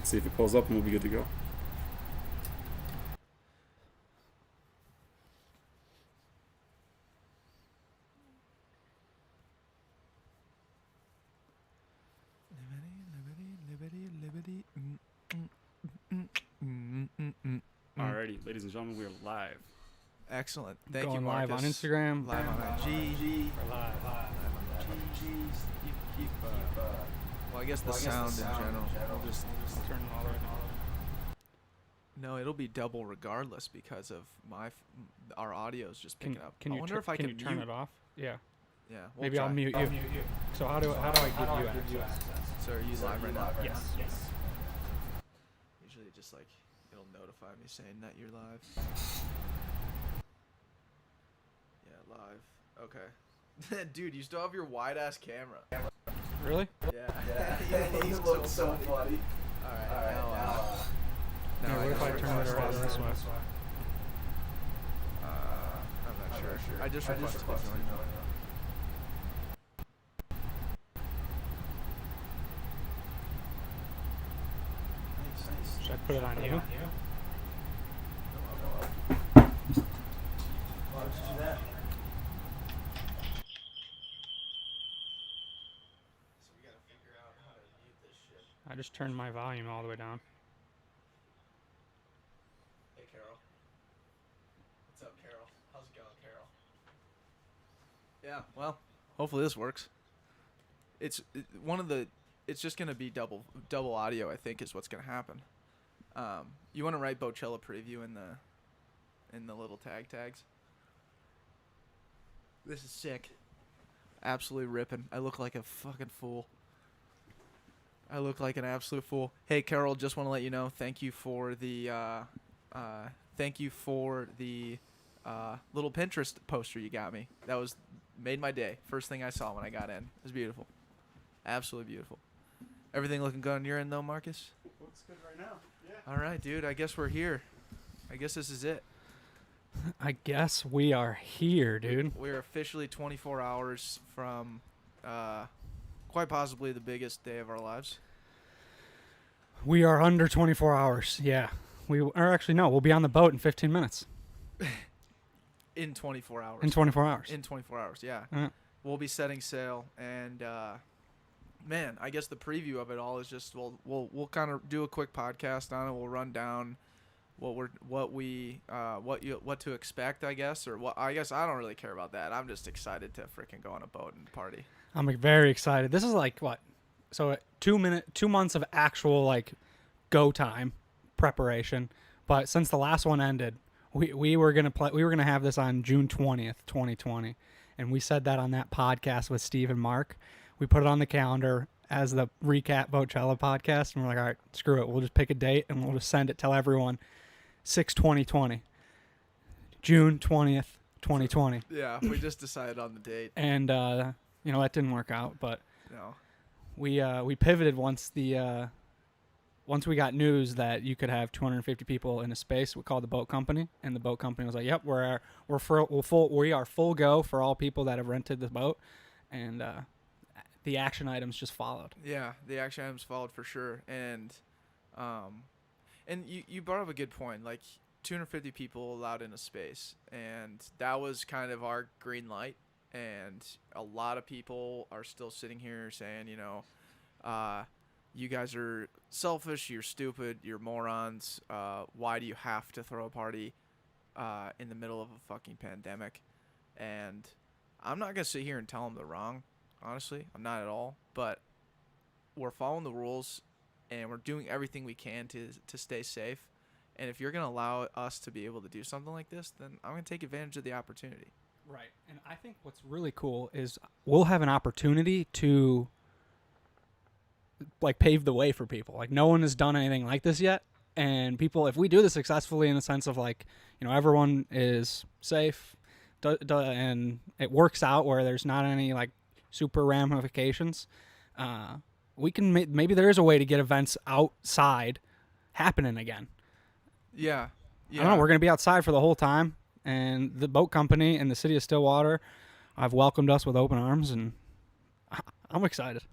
Let's see if it pulls up and we'll be good to go. Alrighty, ladies and gentlemen, we are live. Excellent. Thank Going you, Marcus. live on Instagram. Live on IG. We're live. Well, I guess the sound in general. We'll just Turn it all the way down. no, it'll be double regardless because of our audio's just picking up. Can I you wonder if I can turn mute. it off? Yeah. Yeah. Maybe I'll mute you. So how do I give you access? So are you live right now? Yes. Usually just like it'll notify me saying that you're live. Yeah, live. Okay. Dude, you still have your wide ass camera. Really? Yeah. You look so funny. Alright, now What if I turn it around this way? I'm not sure. I just requested to join though. Nice. Should I put it on you? Why would you do that? So we gotta figure out how to mute this shit. I just turned my volume all the way down. Hey, Carol. What's up, Carol? How's it going, Carol? Yeah, well, hopefully this works. It's it's just gonna be double audio, I think, is what's gonna happen. You want to write Boatchella Preview in the little tags? This is sick. Absolutely ripping. I look like a fucking fool. I look like an absolute fool. Hey, Carol, just want to let you know, thank you for the little Pinterest poster you got me. That made my day. First thing I saw when I got in. It was beautiful. Absolutely beautiful. Everything looking good on your end, though, Marcus? Looks good right now. Yeah. All right, dude. I guess we're here. I guess this is it. I guess we are here, dude. We're officially 24 hours from quite possibly the biggest day of our lives. We are under 24 hours. Yeah. We'll be on the boat in 15 minutes. In 24 hours. In 24 hours. In 24 hours, yeah. We'll be setting sail, and man, I guess the preview of it all is just we'll kind of do a quick podcast on it. We'll run down what to expect, I guess, or what. I guess I don't really care about that. I'm just excited to freaking go on a boat and party. I'm very excited. This is like what? So 2 months of actual like go time preparation. But since the last one ended, we were gonna have this on June 20th, 2020, and we said that on that podcast with Steve and Mark. We put it on the calendar as the recap Boatchella podcast, and we're like, all right, screw it. We'll just pick a date, and we'll just tell everyone 6/20/20, June 20th, 2020. Yeah, we just decided on the date. And, that didn't work out, but no. We pivoted once once we got news that you could have 250 people in a space. We called the boat company, and the boat company was like, yep, we are full go for all people that have rented the boat. And, the action items just followed. Yeah, the action items followed for sure. And you brought up a good point, like 250 people allowed in a space. And that was kind of our green light. And a lot of people are still sitting here saying, you guys are selfish, you're stupid, you're morons. Why do you have to throw a party in the middle of a fucking pandemic? And I'm not going to sit here and tell them they're wrong. Honestly, I'm not at all, but we're following the rules and we're doing everything we can to stay safe. And if you're going to allow us to be able to do something like this, then I'm going to take advantage of the opportunity. Right. And I think what's really cool is we'll have an opportunity to like pave the way for people. Like no one has done anything like this yet. And people, if we do this successfully in the sense of like, everyone is safe and it works out where there's not any like super ramifications, we can maybe there is a way to get events outside happening again. Yeah. I don't know. We're going to be outside for the whole time, and the boat company and the city of Stillwater have welcomed us with open arms, and I'm excited.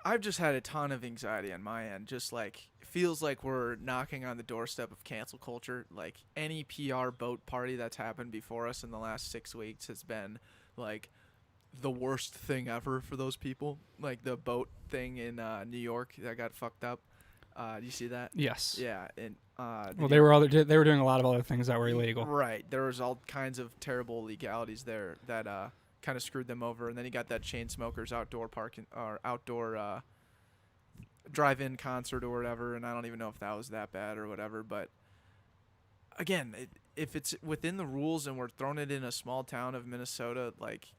I've just had a ton of anxiety on my end. Just like it feels like we're knocking on the doorstep of cancel culture. Like any PR boat party that's happened before us in the last 6 weeks has been like the worst thing ever for those people. Like the boat thing in New York that got fucked up. Do you see that? Yes. Yeah, and Well, they were doing a lot of other things that were illegal. Right. There was all kinds of terrible legalities there that kind of screwed them over. And then you got that chain smokers outdoor parking or outdoor drive-in concert or whatever. And I don't even know if that was that bad or whatever. But again, if it's within the rules and we're throwing it in a small town of Minnesota, like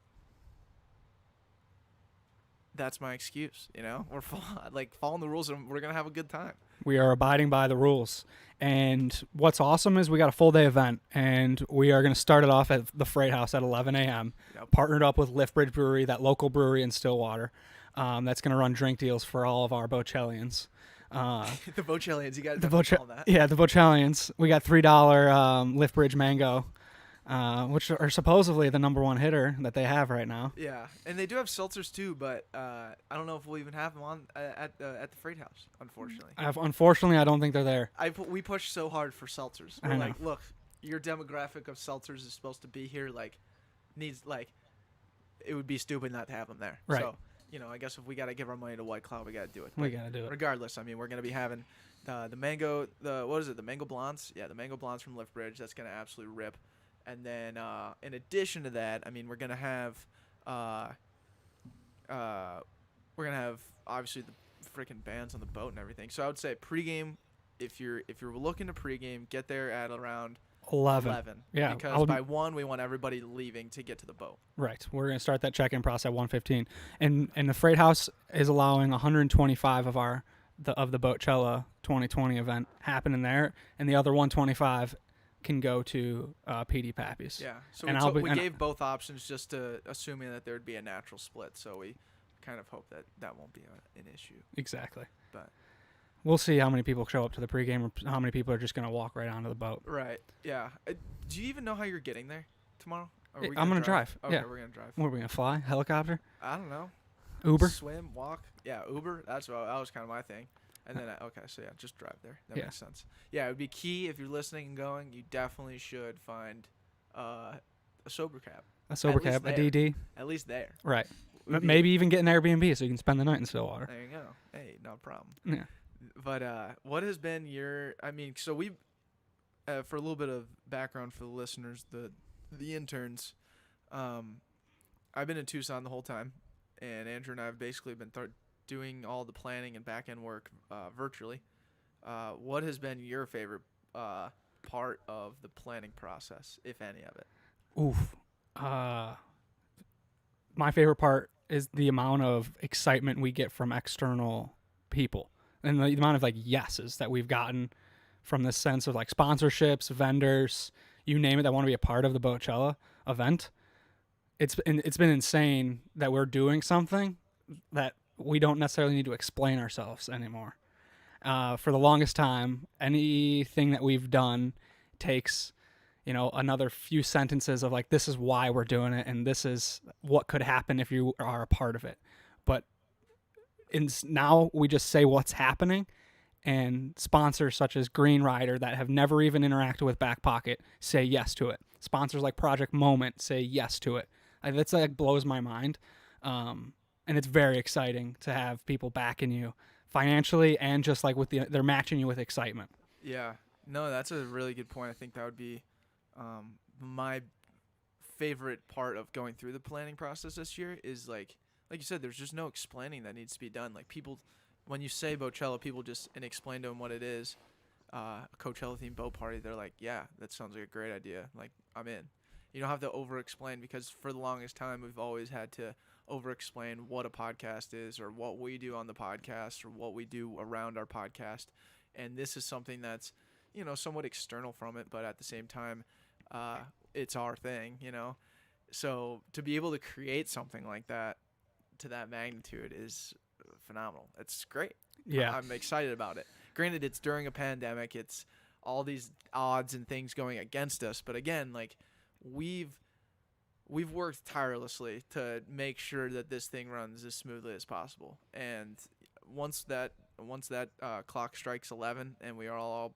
that's my excuse. You know, we're following the rules and we're gonna have a good time. We are abiding by the rules. And what's awesome is we got a full day event, and we are going to start it off at the Freight House at 11 a.m. Yep. Partnered up with Liftbridge Brewery, that local brewery in Stillwater. That's going to run drink deals for all of our Boatchellians. The Boatchellians, you got the to call that. Yeah, the Boatchellians. We got $3 Liftbridge Mango, which are supposedly the number one hitter that they have right now. Yeah, and they do have seltzers too, but I don't know if we'll even have them on at the Freight House, unfortunately. Unfortunately, I don't think they're there. We push so hard for seltzers. I We're know. like, look, your demographic of seltzers is supposed to be here. Like, it would be stupid not to have them there. Right. So, I guess if we got to give our money to White Claw, we got to do it. We got to do it. Regardless, I mean, we're going to be having the mango, the mango blondes? Yeah, the mango blondes from Liftbridge. That's going to absolutely rip. And then, in addition to that, I mean, we're gonna have obviously the freaking bands on the boat and everything. So I would say pregame, if you're looking to pregame, get there at around 11. Yeah, because by 1 we want everybody leaving to get to the boat. Right. We're gonna start that check-in process at 1:15, and the Freight House is allowing 125 of the Boatchella 2020 event happening there, and the other 125 can go to PD Pappy's. Yeah. So And we gave both options just to assuming that there would be a natural split. So we kind of hope that won't be an issue. Exactly. But we'll see how many people show up to the pregame, or how many people are just going to walk right onto the boat. Right. Yeah. Do you even know how you're getting there tomorrow? I'm going to drive. Okay, yeah. we're going to drive. What are we going to fly? Helicopter? I don't know. Uber? Swim? Walk? Yeah, Uber. That was kind of my thing. And then, so yeah, just drive there. That makes sense. Yeah, it would be key if you're listening and going. You definitely should find a sober cab. A sober cab, a DD. At least there. Right. Maybe even get an Airbnb so you can spend the night in Stillwater. There you go. Hey, no problem. Yeah. But what has been so we, for a little bit of background for the listeners, the interns, I've been in Tucson the whole time, and Andrew and I have basically been doing all the planning and back-end work virtually. What has been your favorite part of the planning process, if any of it? Oof. My favorite part is the amount of excitement we get from external people, and the amount of yeses that we've gotten from this sense of sponsorships, vendors, you name it, that want to be a part of the Boatchella event. It's been insane that we're doing something that we don't necessarily need to explain ourselves anymore. For the longest time, anything that we've done takes, another few sentences of this is why we're doing it, and this is what could happen if you are a part of it. But now we just say what's happening, and sponsors such as Green Rider that have never even interacted with Backpocket say yes to it. Sponsors like Project Moment say yes to it. That's blows my mind. And it's very exciting to have people backing you financially and just they're matching you with excitement. Yeah, no, that's a really good point. I think that would be my favorite part of going through the planning process this year is like you said, there's just no explaining that needs to be done. People, when you say Boatchella, people just explain to them what it is, a Coachella themed boat party. They're like, yeah, that sounds like a great idea. I'm in. You don't have to over-explain, because for the longest time we've always had to over-explain what a podcast is, or what we do on the podcast, or what we do around our podcast. And this is something that's, somewhat external from it, but at the same time, it's our thing, So to be able to create something like that to that magnitude is phenomenal. It's great. Yeah. I'm excited about it. Granted, it's during a pandemic. It's all these odds and things going against us. But again, we've we've worked tirelessly to make sure that this thing runs as smoothly as possible. And once that clock strikes 11 and we are all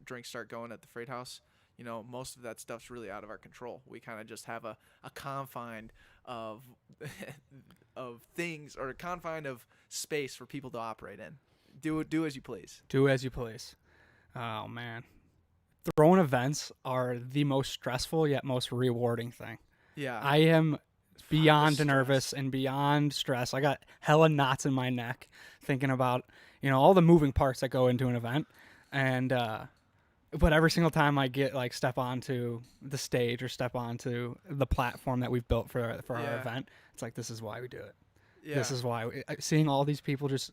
drinks start going at the freight house, you know, most of that stuff's really out of our control. We kind of just have a confine of of things, or a confine of space for people to operate in. Do as you please. Do as you please. Oh man, throwing events are the most stressful yet most rewarding thing. Yeah. I am beyond nervous and beyond stressed. I got hella knots in my neck thinking about, you know, all the moving parts that go into an event. And but every single time I get like step onto the stage or step onto the platform that we've built for our event, it's like, this is why we do it. Yeah. This is why seeing all these people just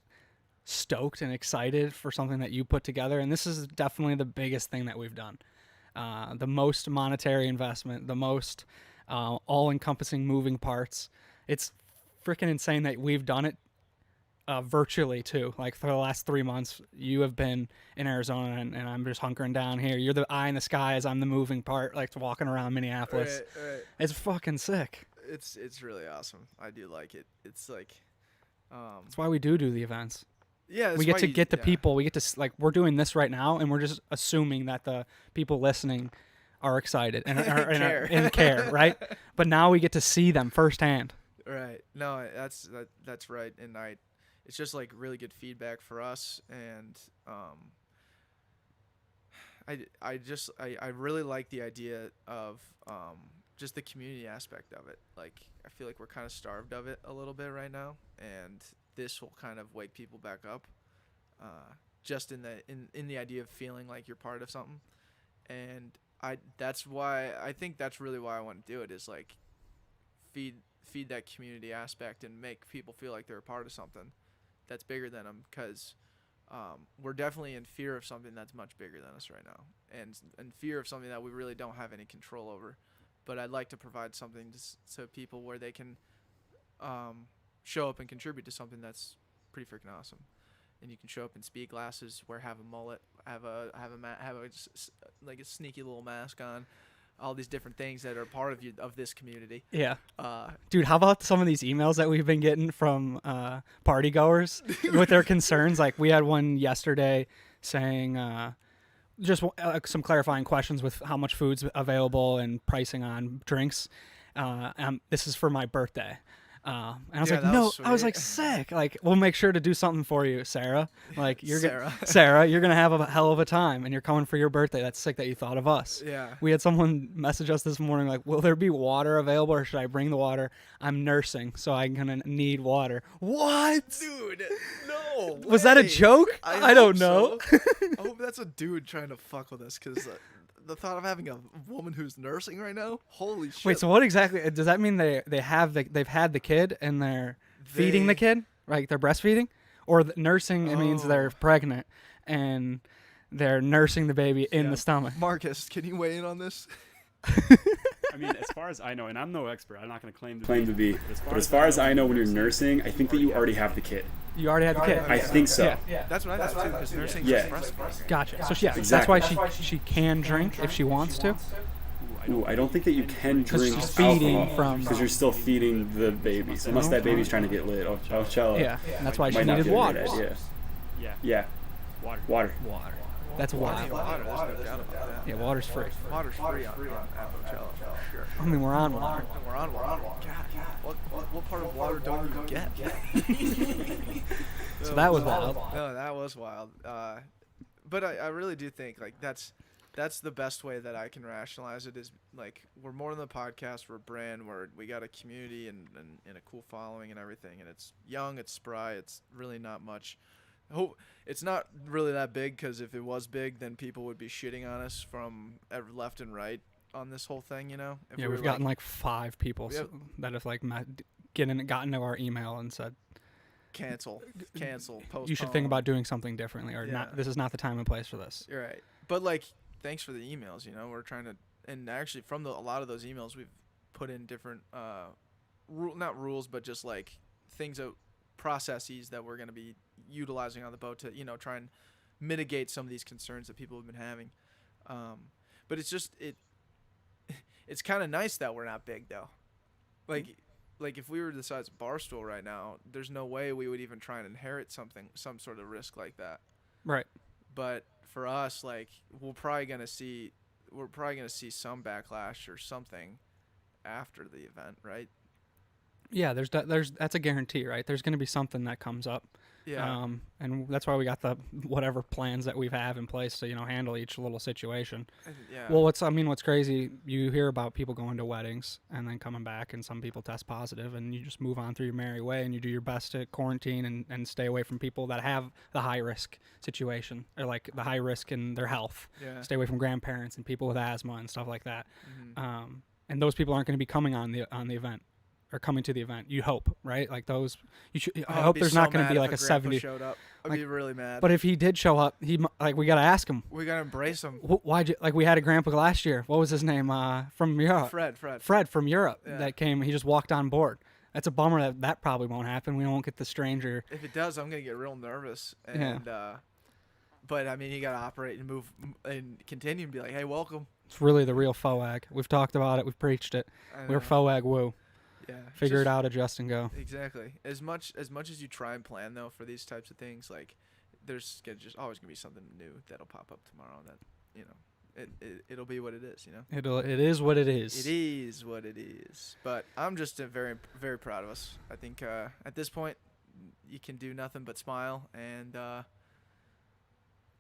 stoked and excited for something that you put together, and this is definitely the biggest thing that we've done. The most monetary investment, the most all-encompassing moving parts. It's freaking insane that we've done it virtually too. Like for the last 3 months, you have been in Arizona, and I'm just hunkering down here. You're the eye in the sky as I'm the moving part, like walking around Minneapolis. Right. It's fucking sick. It's really awesome. I do like it. It's like, That's why we do the events. yeah. We get to get the people. We get to like, we're doing this right now, and we're just assuming that the people listening are excited and care, right? But now we get to see them firsthand. Right. No, that's right. And it's just like really good feedback for us. And I really like the idea of just the community aspect of it. Like, I feel like we're kind of starved of it a little bit right now, and this will kind of wake people back up. Just in the idea of feeling like you're part of something. And that's why I think that's really why I want to do it, is like feed that community aspect and make people feel like they're a part of something that's bigger than them, because we're definitely in fear of something that's much bigger than us right now, and in fear of something that we really don't have any control over. But I'd like to provide something to people where they can show up and contribute to something that's pretty freaking awesome. And you can show up in speed glasses, have a mullet, have a sneaky little mask on, all these different things that are part of this community. Yeah. Dude, how about some of these emails that we've been getting from party goers with their concerns? Like, we had one yesterday saying just some clarifying questions with how much food's available and pricing on drinks. This is for my birthday. And I was like, no, I was like, sick. Like, we'll make sure to do something for you, Sarah. Like, Sarah, you're going to have a hell of a time, and you're coming for your birthday. That's sick that you thought of us. Yeah. We had someone message us this morning, like, will there be water available, or should I bring the water? I'm nursing, so I'm going to need water. What? Dude, no. Was that a joke? I don't know. So. I hope that's a dude trying to fuck with us, because the thought of having a woman who's nursing right now, holy shit. Wait, so what exactly does that mean? They've had the kid and they're feeding the kid, like they're breastfeeding, or nursing? It means they're pregnant and they're nursing the baby in the stomach. Marcus, can you weigh in on this? I mean, as far as I know, and I'm no expert, I'm not going to claim to be. But as far as I know, when you're nursing, I think that you already have the kid. You already had the kid. I think so. Yeah. That's what I thought too, because nursing is breastfeeding. Gotcha. So yeah, Exactly. that's why she can drink if she wants to. Ooh, I don't think that you can drink she's feeding alcohol, from- because you're still feeding the baby. So unless that baby's trying to get lit, Boatchella. Yeah, and that's why she might not needed be a good water. idea. Yeah. Water. Water. That's water. Water, there's no doubt about that. Yeah, water's free. Water's free on Boatchella. Sure. I mean, we're on water. We're on water. God, what part of water don't you get? So that was wild. No, that was wild. But I really do think like that's the best way that I can rationalize it, is like, we're more than the podcast, we're a brand, we got a community and a cool following and everything, and it's young, it's spry, it's really not much. It's not really that big, because if it was big, then people would be shitting on us from left and right on this whole thing, you know? Yeah, we've gotten like 5 people that have like gotten to our email and said, cancel, postpone. You should think about doing something differently, or not. This is not the time and place for this. You're right. But like, thanks for the emails. You know, we're trying to, and actually from a lot of those emails, we've put in different, not rules, but just like processes that we're going to be utilizing on the boat to, try and mitigate some of these concerns that people have been having. But it's just it's kind of nice that we're not big though. Like if we were the size of Barstool right now, there's no way we would even try and inherit some sort of risk like that. Right. But for us, like we're probably gonna see some backlash or something after the event, right? Yeah, there's that's a guarantee, right? There's going to be something that comes up. Yeah. And that's why we got the whatever plans that we have in place to, handle each little situation. Yeah. Well, what's crazy, you hear about people going to weddings and then coming back, and some people test positive, and you just move on through your merry way, and you do your best to quarantine and stay away from people that have the high risk situation, or like the high risk in their health. Yeah. Stay away from grandparents and people with asthma and stuff like that. Mm-hmm. And those people aren't going to be coming on the event. Or coming to the event, you hope, right? Like those, I hope there's not going to be like a 70. Showed up. I'd be really mad. But if he did show up, we got to ask him. We got to embrace him. Why'd you, we had a grandpa last year. What was his name? From Europe. Fred from Europe that came. He just walked on board. That's a bummer that probably won't happen. We won't get the stranger. If it does, I'm going to get real nervous. And, but I mean, you got to operate and move and continue and be like, hey, welcome. It's really the real FOAG. We've talked about it. We've preached it. We're FOAG woo. Yeah, figure it out, adjust and go. Exactly. As much as you try and plan though for these types of things, like there's just always gonna be something new that'll pop up tomorrow. That it'll be what it is. It is what it is. It is what it is. But I'm just very very proud of us. I think at this point you can do nothing but smile and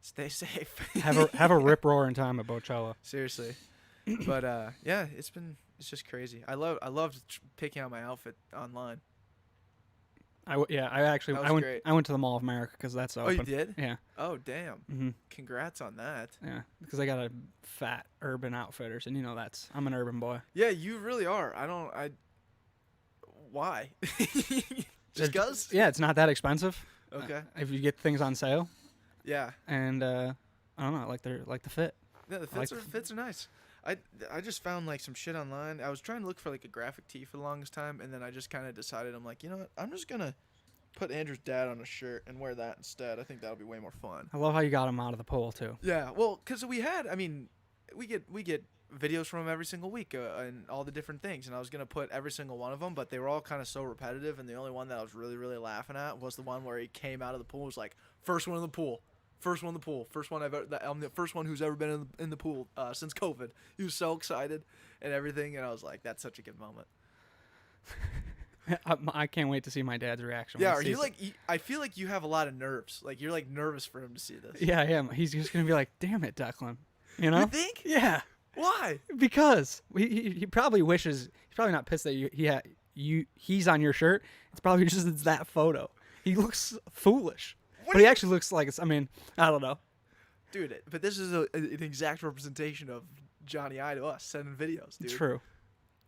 stay safe. have a rip roaring time at Boatchella. Seriously. But yeah, it's just crazy. I loved picking out my outfit online. I went to the Mall of America because that's open. Oh, you did? Yeah. Oh, damn. Mm-hmm. Congrats on that. Yeah, because I got a fat Urban Outfitters, and I'm an urban boy. Yeah, you really are. Why? Just cause? Yeah, it's not that expensive. Okay. If you get things on sale. Yeah. And I don't know, like the fit. Yeah, the fits are nice. I just found like some shit online. I was trying to look for like a graphic tee for the longest time, and then I just kind of decided, I'm like, you know what? I'm just gonna put Andrew's dad on a shirt and wear that instead. I think that'll be way more fun. I love how you got him out of the pool too. Yeah, well, because we get videos from him every single week and all the different things, and I was gonna put every single one of them, but they were all kind of so repetitive, and the only one that I was really really laughing at was the one where he came out of the pool, was like first one in the pool. First one in the pool. First one I'm the first one who's ever been in the pool since COVID. He was so excited and everything, and I was like, "That's such a good moment." I can't wait to see my dad's reaction. Yeah, are you like? I feel like you have a lot of nerves. Like you're like nervous for him to see this. Yeah, I am. He's just gonna be like, "Damn it, Declan." You know? You think? Yeah. Why? Because he probably wishes. He's probably not pissed that he's on your shirt. It's probably just it's that photo. He looks foolish. But he actually looks like I don't know. Dude, but this is an exact representation of Johnny I to us, sending videos, dude. True.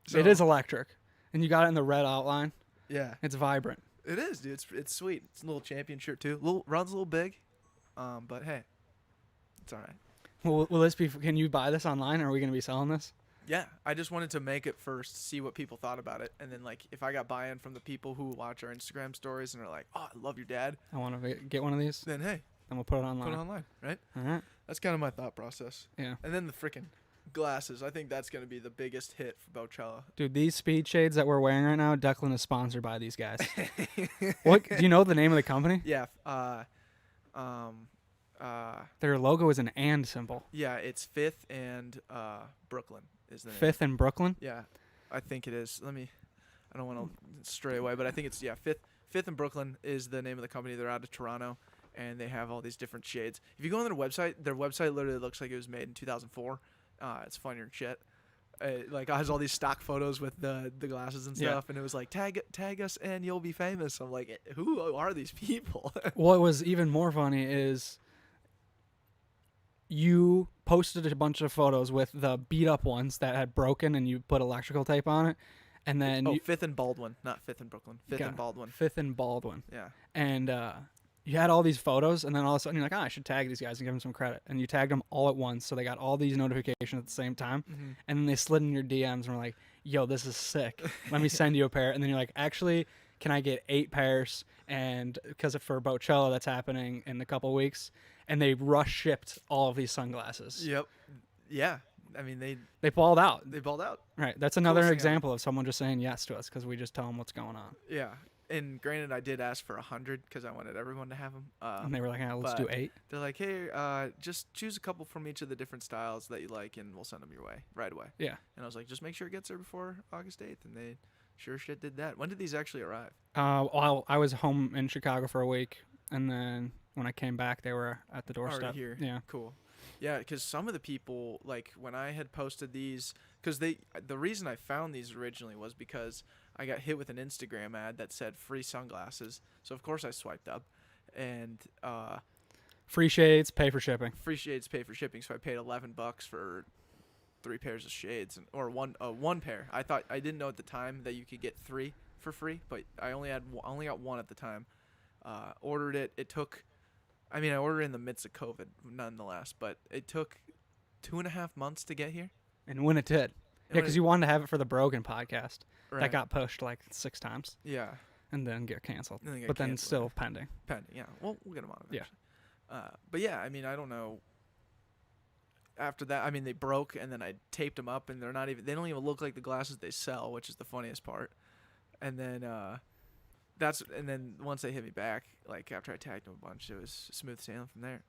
So, it is electric. And you got it in the red outline. Yeah. It's vibrant. It is, dude. It's sweet. It's a little champion shirt, too. Runs a little big. But, hey, it's all right. Well, will this be? Can you buy this online, or are we going to be selling this? Yeah, I just wanted to make it first, see what people thought about it, and then like if I got buy-in from the people who watch our Instagram stories and are like, "Oh, I love your dad," I want to get one of these. Then hey, then we'll put it online. Put it online, right? All right. That's kind of my thought process. Yeah. And then the freaking glasses. I think that's gonna be the biggest hit for Boatchella. Dude, these speed shades that we're wearing right now, Declan is sponsored by these guys. What? Do you know the name of the company? Yeah. Their logo is an and symbol. Yeah, it's Fifth and Brooklyn. Is the name. Fifth and Brooklyn? Yeah, I think it is. I don't want to stray away, but I think it's Fifth and Brooklyn is the name of the company. They're out of Toronto, and they have all these different shades. If you go on their website literally looks like it was made in 2004. It's funnier than shit. Like it has all these stock photos with the glasses and stuff, and it was like tag us and you'll be famous. I'm like, who are these people? What was even more funny is you posted a bunch of photos with the beat up ones that had broken and you put electrical tape on it. And then Fifth and Baldwin, not Fifth and Brooklyn. Fifth and Baldwin. Fifth and Baldwin. Yeah. And you had all these photos, and then all of a sudden you're like, I should tag these guys and give them some credit. And you tagged them all at once, so they got all these notifications at the same time. Mm-hmm. And then they slid in your DMs and were like, yo, this is sick. Let me send you a pair. And then you're like, actually, can I get 8 pairs? And because for Boatchella, that's happening in a couple weeks. And they rush shipped all of these sunglasses. Yep. Yeah. I mean, They balled out. they balled out. Right. That's another Coolest thing example of someone just saying yes to us because we just tell them what's going on. Yeah. And granted, I did ask for 100 because I wanted everyone to have them. And they were like, let's do 8. They're like, hey, just choose a couple from each of the different styles that you like, and we'll send them your way right away. Yeah. And I was like, just make sure it gets there before August 8th. And they sure shit did that. When did these actually arrive? Well, I was home in Chicago for a week, and then when I came back, they were at the doorstep. Already here. Yeah. Cool. Yeah, because some of the people, like when I had posted these, because the reason I found these originally was because I got hit with an Instagram ad that said free sunglasses. So of course I swiped up, and Free shades, pay for shipping. free shades pay for shipping. So I paid $11 for 3 pairs of shades, or one pair. I didn't know at the time that you could get 3 for free, but I only got 1 at the time. Ordered it. It took. I mean, I ordered it in the midst of COVID, nonetheless, but it took 2.5 months to get here. And when it did. Yeah, because you wanted to have it for the Brogan podcast. Right. That got pushed like 6 times Yeah. and then get canceled. And then get But then canceled. still pending. Pending, yeah. Well, we'll get them on Yeah. eventually. But yeah, I mean, I don't know. After that, I mean, they broke, and then I taped them up, and they don't even look like the glasses they sell, which is the funniest part. And then and then once they hit me back, like after I tagged them a bunch, it was smooth sailing from there.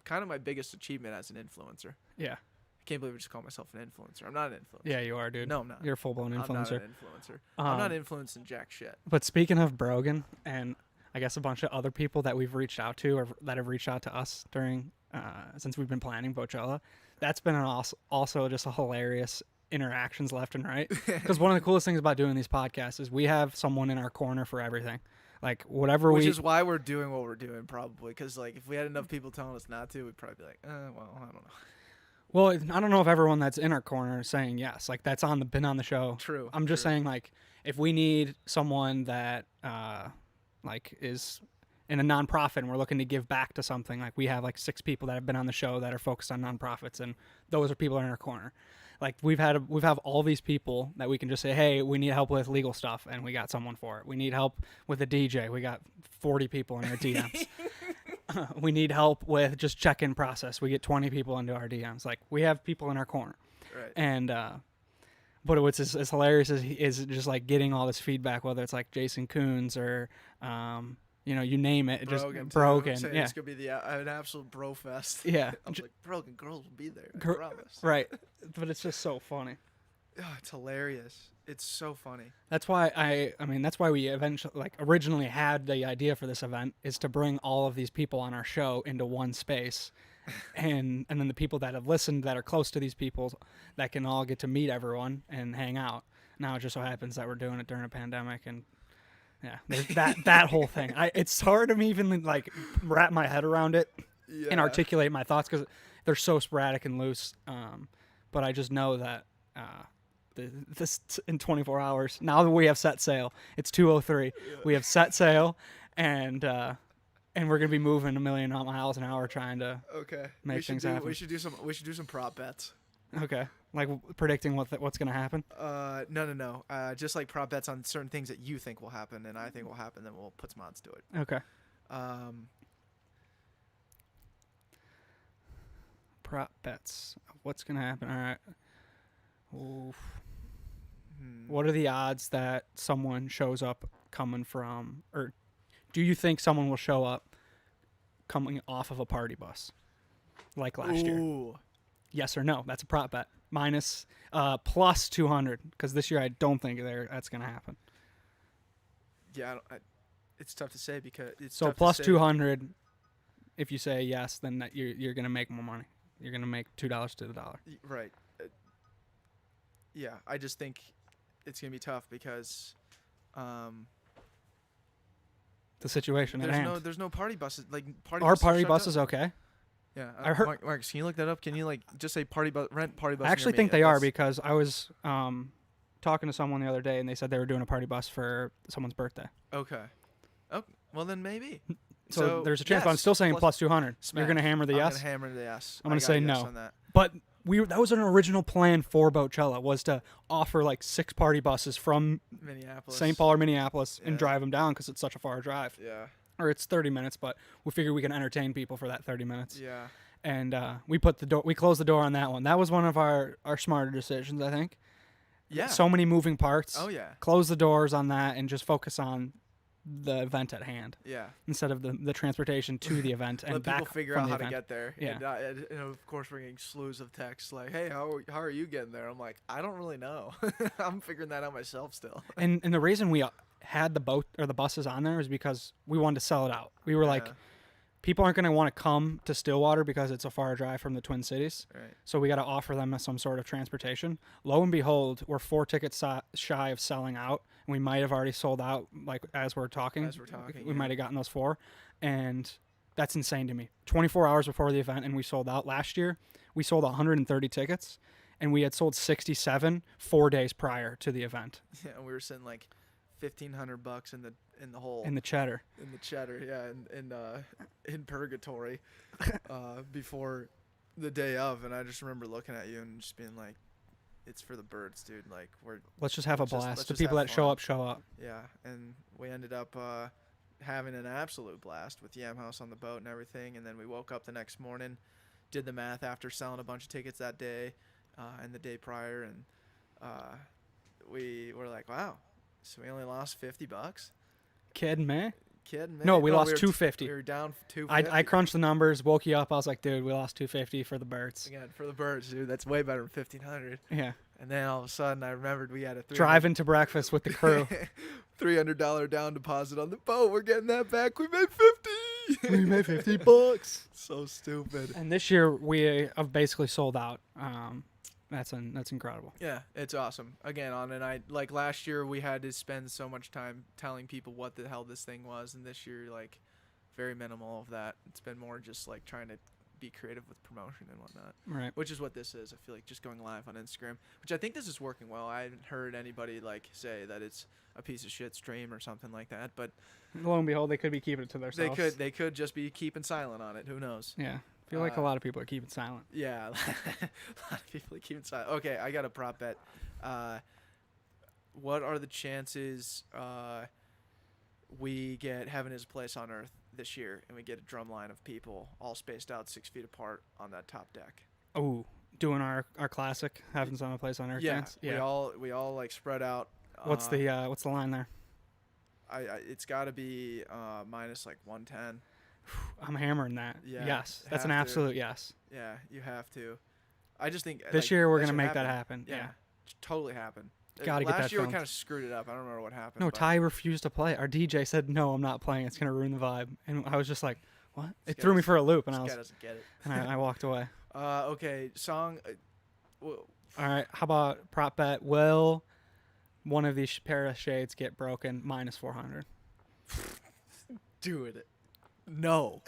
Kind of my biggest achievement as an influencer. Yeah. I can't believe I just call myself an influencer. I'm not an influencer. Yeah, you are, dude. No, I'm not. You're a full-blown I'm not influencer. an influencer. I'm not influencing jack shit. But speaking of Brogan, and I guess a bunch of other people that we've reached out to or that have reached out to us during since we've been planning Boatchella, that's been also just a hilarious interactions left and right. Because one of the coolest things about doing these podcasts is we have someone in our corner for everything. Like whatever Which is why we're doing what we're doing, probably. Because like if we had enough people telling us not to, we'd probably be like, well, I don't know. Well, I don't know if everyone that's in our corner is saying yes. Like that's been on the show. True. I'm just saying like if we need someone that like is in a nonprofit and we're looking to give back to something, like we have like 6 people that have been on the show that are focused on nonprofits, and those are people in our corner. Like we have all these people that we can just say, hey, we need help with legal stuff, and we got someone for it. We need help with a DJ. We got 40 people in our DMs. We need help with just check-in process. We get 20 people into our DMs. Like we have people in our corner. Right. And but what's as hilarious is just like getting all this feedback, whether it's like Jason Coons or you name it. Brogan. Yeah. It's gonna be an absolute bro fest. Yeah. I was like, Brogan girls will be there. I promise. Right. But it's just so funny. Oh, it's hilarious. It's so funny. That's why that's why we originally had the idea for this event is to bring all of these people on our show into one space. and then the people that have listened that are close to these people that can all get to meet everyone and hang out. Now it just so happens that we're doing it during a pandemic, and yeah, there's that whole thing. It's hard to even like wrap my head around it and articulate my thoughts because they're so sporadic and loose. But I just know that this in 24 hours. Now that we have set sail, it's 2:03. Yeah. We have set sail, and we're gonna be moving 1,000,000 miles an hour trying to make things happen. We should do some prop bets. Okay, like predicting what's gonna happen. No. Just like prop bets on certain things that you think will happen and I think will happen. Then we'll put some odds to it. Okay. Prop bets. What's gonna happen? All right. Oof. What are the odds that someone shows up coming from, or do you think someone will show up coming off of a party bus like last year? Yes or no? That's a prop bet. Minus plus 200 because this year I don't think that's going to happen. Yeah, it's tough to say because it's so tough plus to say. 200. If you say yes, then you're going to make more money. You're going to make $2 to the dollar. Right. Yeah, I just think it's going to be tough because the situation at hand. There's no party buses. Like Are party buses okay? Yeah, I heard. Marcus, can you look that up? Can you like just say rent party bus? I actually think they are because I was talking to someone the other day and they said they were doing a party bus for someone's birthday. Okay. Oh, well then maybe. So there's a chance, but I'm still saying plus 200. Smash. You're gonna hammer the yes. I'm gonna hammer the yes. I'm gonna say yes no. on that. But that was an original plan for Boatchella, was to offer like 6 party buses from Minneapolis, St. Paul or Minneapolis and drive them down because it's such a far drive. Yeah. or it's 30 minutes, but we figure we can entertain people for that 30 minutes. Yeah. And we closed the door on that one. That was one of our smarter decisions, I think. Yeah. So many moving parts. Oh yeah. Close the doors on that and just focus on the event at hand Yeah. instead of the transportation to the event and Let back people figure from out the how event. to get there. Yeah. And of course we're getting slews of texts like, "Hey, how are you getting there?" I'm like, "I don't really know. I'm figuring that out myself still." And the reason we had the boat or the buses on there is because we wanted to sell it out. We were like, Yeah. people aren't going to want to come to Stillwater because it's a far drive from the Twin Cities. Right. So we got to offer them some sort of transportation. Lo and behold, we're 4 tickets shy of selling out. And we might have already sold out, like as we're talking. We yeah. might have gotten those 4. And that's insane to me. 24 hours before the event, and we sold out. Last year, we sold 130 tickets, and we had sold 67 4 days prior to the event. Yeah, and we were sitting like $1,500 in the hole. In the cheddar. In the cheddar, yeah, in purgatory, before the day of, and I just remember looking at you and just being like, "It's for the birds, dude. Like Let's just have a let's just- blast. let's The just people have that fun." show up. Yeah, and we ended up having an absolute blast with Yam House on the boat and everything, and then we woke up the next morning, did the math after selling a bunch of tickets that day, and the day prior, and we were like, wow, so we only lost $50. Kidding me? Kidding me? No, we lost were $250. We were down $250. I crunched the numbers, woke you up. I was like, dude, we lost $250 for the birds. Again, for the birds, dude, that's way better than $1,500. Yeah. And then all of a sudden, I remembered we had a Driving to breakfast with the crew. $300 down deposit on the boat. We're getting that back. We made 50. We made $50. So stupid. And this year we have basically sold out. That's incredible. Yeah, it's awesome. Again, on a night like last year, we had to spend so much time telling people what the hell this thing was, and this year, like, very minimal of that. It's been more just like trying to be creative with promotion and whatnot. Right. Which is what this is. I feel like just going live on Instagram, which I think this is working well. I haven't heard anybody like say that it's a piece of shit stream or something like that, but Lo and behold, they could be keeping it to themselves. they could just be keeping silent on it. Who knows? Yeah. I feel like a lot of people are keeping silent. Yeah, a lot of people are keeping silent. Okay, I got a prop bet. What are the chances we get Heaven is a Place on Earth this year, and we get a drum line of people all spaced out 6 feet apart on that top deck? Oh, doing our classic Having Some Place on Earth Yeah, dance? we all like spread out. What's the line there? It's got to be minus like 110. I'm hammering that. Yeah, Yes. That's have an to. absolute yes. Yeah, you have to. I just think This like, year we're that going to should make that happen. Yeah. should totally happen. Gotta get Last that year we filmed. kind of screwed it up. I don't remember what happened. No, but Ty refused to play. Our DJ said, no, I'm not playing. It's going to ruin the vibe. And I was just like, what? This It guy threw me doesn't- for a loop, and This I guy was, doesn't get it. and I walked away. Okay, song. Well, All right, how about prop bet? Will one of these pair of shades get broken? Minus 400. do it. No.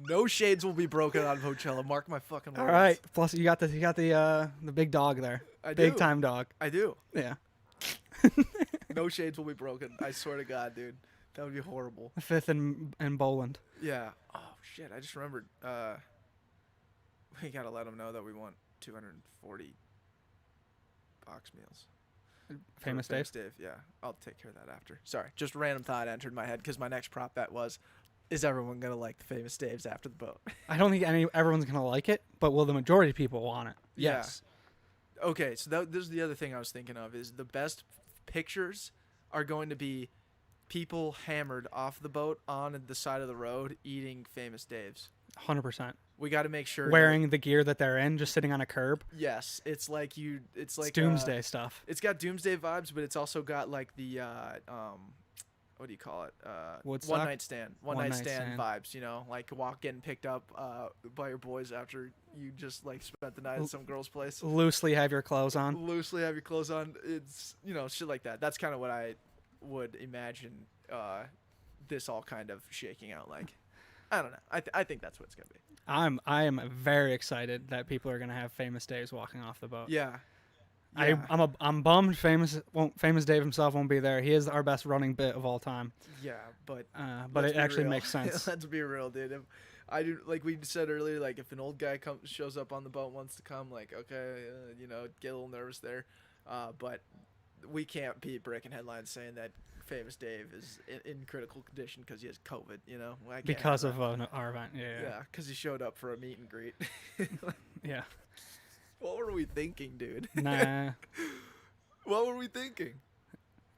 No shades will be broken on Boatchella. Mark my fucking words. All right. Plus, you got the big dog there. I Big do. time dog. I do. Yeah. No shades will be broken. I swear to God, dude. That would be horrible. The 5th and Boland. Yeah. Oh shit! I just remembered. We gotta let them know that we want 240 box meals. for Famous Dave. Dave. Yeah, I'll take care of that after. Sorry, just random thought entered my head because my next prop bet was, is everyone gonna like the Famous Daves after the boat? I don't think everyone's gonna like it, but will the majority of people want it? Yeah. Yes. Okay, so this is the other thing I was thinking of is the best pictures are going to be people hammered off the boat on the side of the road eating Famous Dave's. 100%. We got to make sure Wearing the gear that they're in, just sitting on a curb. yes, it's like it's like Doomsday stuff. It's got Doomsday vibes, but it's also got like the what do you call it? Woodstock? One night stand One-night stand stand. vibes. You know, like getting picked up by your boys after you just like spent the night at some girl's place. Loosely have your clothes on. Loosely have your clothes on. It's shit like that. That's kind of what I would imagine this all kind of shaking out like. I don't know. I think that's what it's gonna be. I am very excited that people are gonna have Famous Daves walking off the boat. Yeah. I'm bummed Famous Dave himself won't be there. He is our best running bit of all time. Yeah, but But let's it be actually real. makes sense. Let's be real, dude. If I do, like we said earlier, like if an old guy shows up on the boat, wants to come, like okay, get a little nervous there, but we can't be breaking headlines saying that famous Dave is in critical condition because he has COVID. You know, I can't Because have of that. our event. Yeah. Yeah, because he showed up for a meet and greet. Yeah. What were we thinking, dude? Nah. What were we thinking?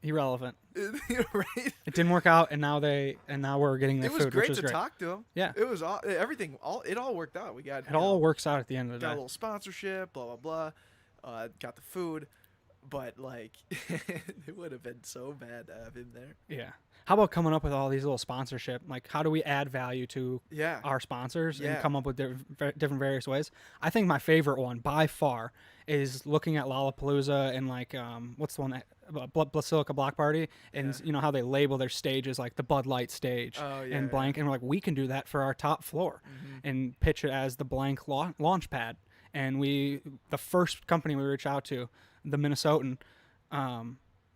Irrelevant. Right? It didn't work out, and now we're getting their It was food, great which is to great. talk to him. Yeah. It was everything. It all worked out. We got It all works out at the end of the got a day. little sponsorship, blah blah blah. Got the food, but like it would have been so bad to have him there. Yeah. How about coming up with all these little sponsorship? Like, how do we add value to Yeah. our sponsors Yeah. and come up with different various ways? I think my favorite one by far is looking at Lollapalooza and like what's the one that Basilica Block Party, and Yeah. you know how they label their stages like the Bud Light stage Oh, yeah, and blank, and we're like, we can do that for our top floor and pitch it as the blank launch pad. And the first company we reached out to, the Minnesotan,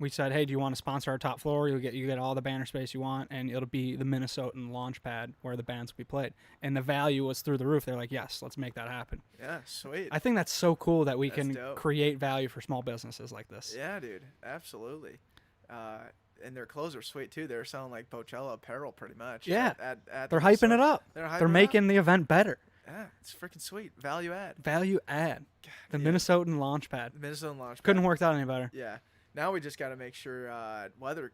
we said, hey, do you want to sponsor our top floor? You get all the banner space you want, and it'll be the Minnesotan launch pad where the bands will be played. And the value was through the roof. They're like, yes, let's make that happen. Yeah, sweet. I think that's so cool that we That's can dope. create value for small businesses like this. Yeah, dude, absolutely. And their clothes are sweet too. They're selling like Boatchella apparel pretty much. Yeah. At They're the hyping it store. up. They're hyping They're it making up. the event better. Yeah, it's freaking sweet. Value add. Value add. The yeah. Minnesotan launch pad. Minnesota launch. Couldn't pad. work out any better. Yeah. Now we just got to make sure weather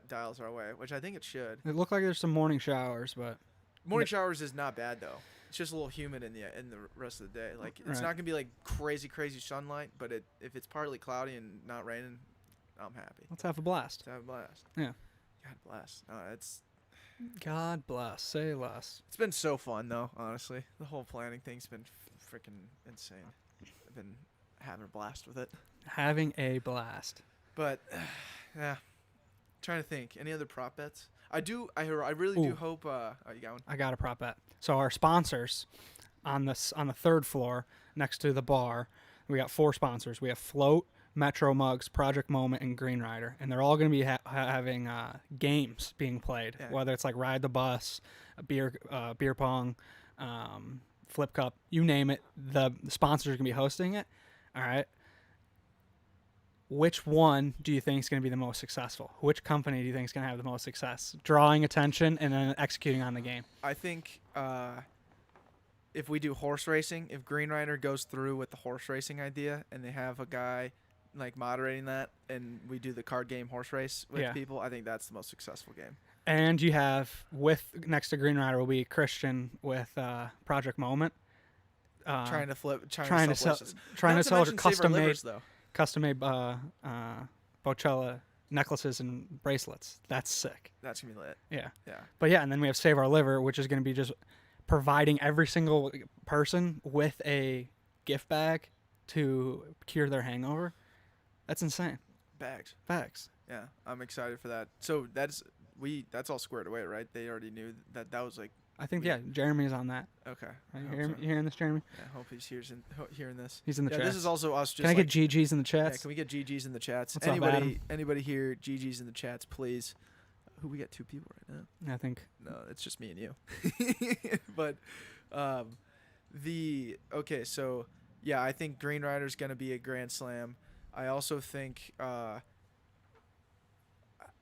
dials our way, which I think it should. It looked like there's some morning showers, but Morning showers is not bad though. It's just a little humid in the rest of the day. Like it's Right. not gonna be like crazy sunlight, but if it's partly cloudy and not raining, I'm happy. let's have a blast. Let's have a blast. Yeah. God bless. It's God bless. Say less. been so fun though. Honestly, the whole planning thing's been freaking insane. I've been having a blast with it. Having a blast. But yeah, trying to think. Any other prop bets? I really do Ooh. hope. Oh, you got one? I got a prop bet. So our sponsors on the third floor next to the bar, we got 4 sponsors. We have Float, Metro Mugs, Project Moment, and Green Rider, and they're all going to be having games being played, Yeah. whether it's like Ride the Bus, beer pong, flip cup, you name it. The sponsors are going to be hosting it. All right. Which one do you think is going to be the most successful? Which company do you think is going to have the most success? Drawing attention and then executing on the game. I think if we do horse racing, if Green Rider goes through with the horse racing idea and they have a guy like moderating that, and we do the card game horse race with Yeah. people, I think that's the most successful game. And you have next to Green Rider will be Christian with Project Moment. Trying to trying to sell sell places. trying Not to sell mention Save Our custom made Livers, though. Boatchella necklaces and bracelets. That's sick. That's gonna be lit. Yeah. Yeah. But yeah, and then we have Save Our Liver, which is going to be just providing every single person with a gift bag to cure their hangover. That's insane. Bags. Facts. Yeah, I'm excited for that. So that's all squared away, right? They already knew that was like I think, yeah, Jeremy's on that. okay. Right, I you hope so. hearing this, Jeremy? Yeah, I hope he's hearing this. He's in the Yeah, chat. this is also us. Just Can I like, get GG's in the yeah, chats? can we get GG's in the chats? What's up, Adam? Anybody here? GG's in the chats, please. Who we got 2 people right now? I think. No, it's just me and you. But okay, so yeah, I think Green Rider's gonna be a grand slam. I also think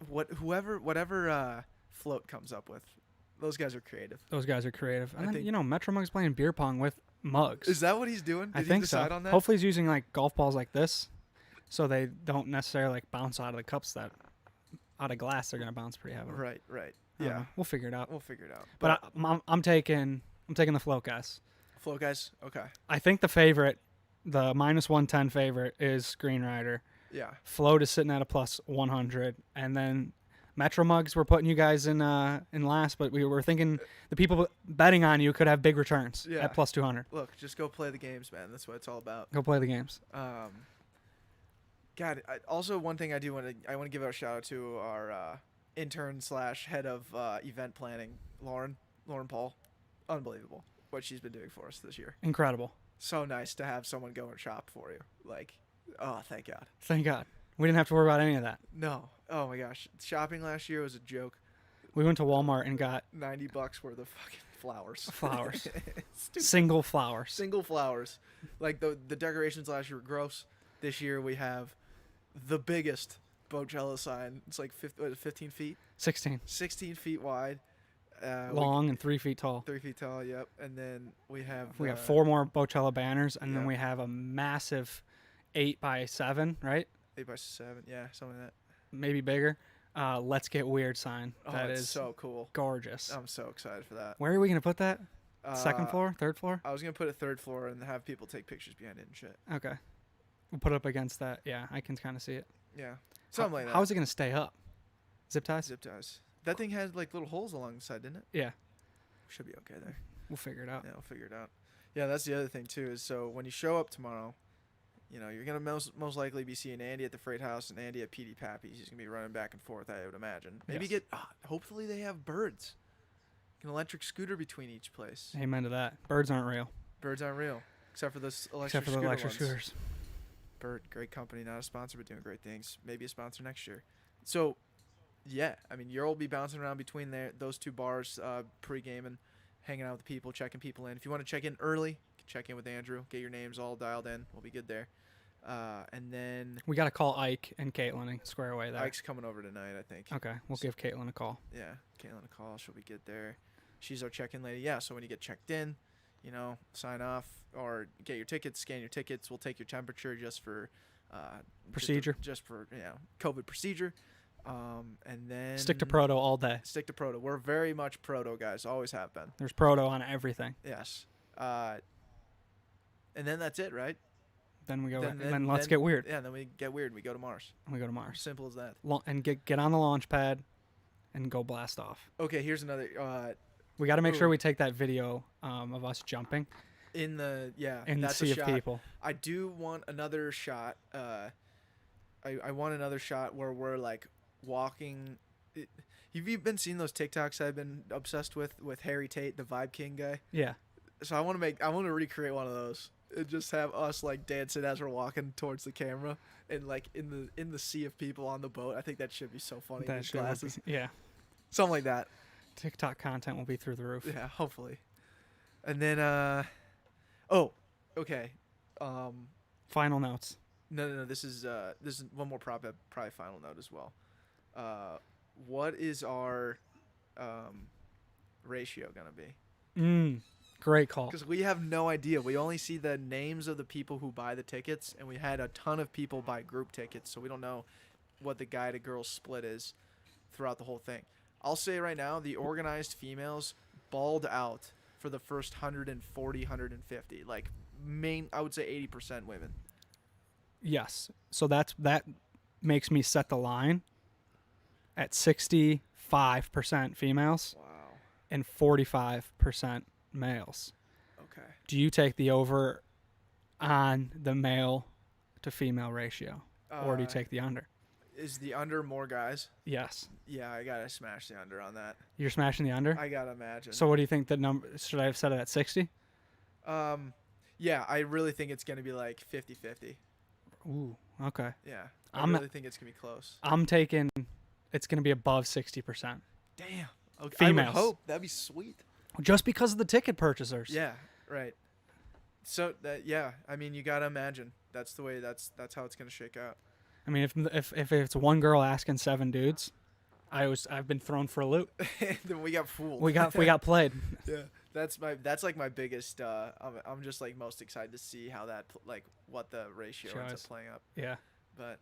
whatever Float comes up with, those guys are creative. Those guys are creative. I And then, think- Metro Mug's playing beer pong with mugs. Is that what he's doing? Did I he think so. decide on that? Hopefully he's using like golf balls like this, so they don't necessarily like bounce out of the cups that out of glass. They're gonna bounce pretty heavily. Right. I don't Yeah, know. We'll figure it out. we'll figure it out. But I'm taking the float, guys. Float guys, okay. I think the favorite, the -110 favorite is Green Rider. Yeah. Float is sitting at a +100, and then Metro Mugs, we're putting you guys in last, but we were thinking the people betting on you could have big returns Yeah. at +200. Look, just go play the games, man. That's what it's all about. Go play the games. God, also one thing I want to give a shout out to our intern / head of event planning, Lauren Paul. Unbelievable what she's been doing for us this year. Incredible. So nice to have someone go and shop for you. Like, oh, thank God. Thank God. We didn't have to worry about any of that. No. Oh my gosh, shopping last year was a joke. We went to Walmart and got $90 worth of fucking flowers. flowers. Stupid. Single flowers. Single flowers. Like the decorations last year were gross. This year we have the biggest Boatchella sign. It's like 15 feet, 16. 16 feet wide, Long and 3 feet tall. 3 feet tall. Yep. And then we have 4 more Boatchella banners, and then yeah. we have a massive 8x7, right? 8x7. Yeah, something like that. Maybe bigger. Let's Get Weird sign. Oh, That it's is so cool. gorgeous. I'm so excited for that. Where are we gonna put that? Second Uh, floor, third floor? I was gonna put a third floor and have people take pictures behind it and shit. Okay. We'll put it up against that. Yeah, I can kind of see it. Yeah, something like that. How is it gonna stay up? Zip ties? Zip ties? That thing had like little holes along the side, didn't it? Yeah. Should be okay there. We'll figure it out. Yeah, we'll figure it out. Yeah, that's the other thing too. Is so when you show up tomorrow, you know you're gonna most likely be seeing Andy at the Freight House and Andy at PD Pappy's. He's gonna be running back and forth. I would imagine. Maybe Yes. hopefully they have birds. An electric scooter between each place. Amen to that. Birds aren't real. Birds aren't real, except for this Except for the electric scooters. Bird, great company, not a sponsor, but doing great things. Maybe a sponsor next year. So, yeah, I mean, you'll be bouncing around between those two bars, pre-gaming, hanging out with people, checking people in. If you want to check in early, you can check in with Andrew, get your names all dialed in. We'll be good there. And then We got to call Ike and Caitlin and square away there. Ike's coming over tonight, I think. Okay, we'll give Caitlin a call. Yeah, Caitlin a call. She'll be good there. She's our check-in lady. Yeah, so when you get checked in, you know, sign off or get your tickets, scan your tickets. We'll take your temperature just for Procedure. just for COVID procedure. And then Stick to proto all day. Stick to proto. We're very much proto guys. Always have been. There's proto on everything. Yes. And then that's it, right? Then we go. Then- Then let's get weird. Yeah. Then we get weird. We go to Mars. We go to Mars. Simple as that. And get on the launch pad, and go blast off. Okay. Here's another. We got to make sure Ooh. we take that video of us jumping In the in the that's sea a of shot. people. I do want another shot. I want another shot where we're like walking. Have you been seeing those TikToks I've been obsessed with Harry Tate, the Vibe King guy? Yeah. So I want to recreate one of those and just have us like dancing as we're walking towards the camera and like in the sea of people on the boat. I think that should be so funny. That With shit would glasses, be- yeah. something like that. TikTok content will be through the roof. Yeah, hopefully. And then okay. Final notes. No. This is one more probably final note as well. What is our ratio gonna be? Great call. Because we have no idea. We only see the names of the people who buy the tickets, and we had a ton of people buy group tickets, so we don't know what the guy to girl split is throughout the whole thing. I'll say right now, the organized females balled out for the first 140, 150. Like I would say 80% women. Yes. So that makes me set the line at 65% females Wow. and 45% males. Okay. Do you take the over on the male to female ratio, or do you take the under? Is the under more guys? Yes. Yeah, I gotta smash the under on that. You're smashing the under? I gotta imagine. So what do you think the number, should I have set it at 60? Yeah, I really think it's gonna be like 50-50. Ooh, okay. Yeah, I I'm- really think it's gonna be close. I'm taking, it's going to be above 60%. Damn. Okay. Females. I would hope that'd be sweet. Just because of the ticket purchasers. Yeah. Right. So I mean, you gotta imagine that's the way. That's how it's gonna shake out. I mean, if it's one girl asking 7 dudes, I've been thrown for a loop. Then we got fooled. We got played. Yeah. That's like my biggest. I'm just like most excited to see how that what the ratio ends Shows. up playing up. Yeah. But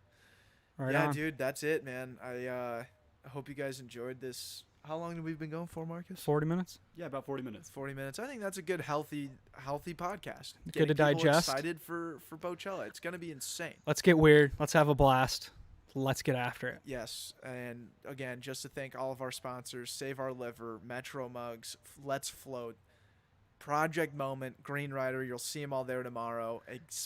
Right yeah, on. dude, that's it, man. I hope you guys enjoyed this. How long have we been going for, Marcus? 40 minutes. Yeah, about 40 minutes. 40 minutes. I think that's a good, healthy podcast. Good to Getting people digest. Excited for Boatchella. It's gonna be insane. Let's get weird. Let's have a blast. Let's get after it. Yes, and again, just to thank all of our sponsors: Save Our Liver, Metro Mugs, Let's Float, Project Moment, Green Rider. You'll see them all there tomorrow.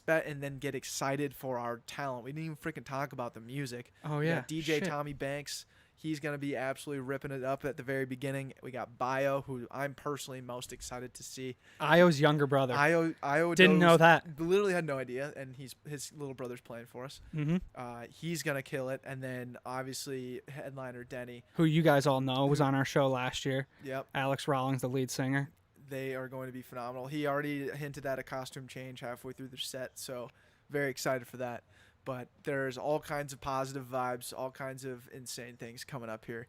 And then get excited for our talent. We didn't even freaking talk about the music. Oh We yeah. got DJ Shit. Tommy Banks. He's going to be absolutely ripping it up at the very beginning. We got Bio, who I'm personally most excited to see. Io's younger brother. Io Didn't know that. Literally had no idea, and his little brother's playing for us. Mm-hmm. He's going to kill it. And then, obviously, headliner Denny. Who you guys all know was on our show last year. Yep. Alex Rawlings, the lead singer. They are going to be phenomenal. He already hinted at a costume change halfway through their set, so very excited for that. But there's all kinds of positive vibes, all kinds of insane things coming up here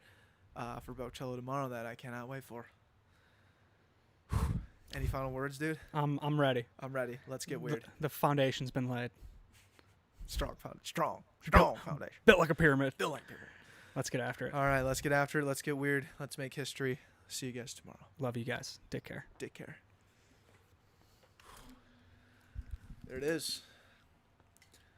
for Boatchella tomorrow that I cannot wait for. Any final words, dude? I'm ready. I'm ready. Let's get weird. The foundation's been laid. Strong foundation. Built like a pyramid. Built like pyramid. Let's get after it. All right, let's get after it. Let's get weird. Let's make history. See you guys tomorrow. Love you guys. Take care. Take care. There it is.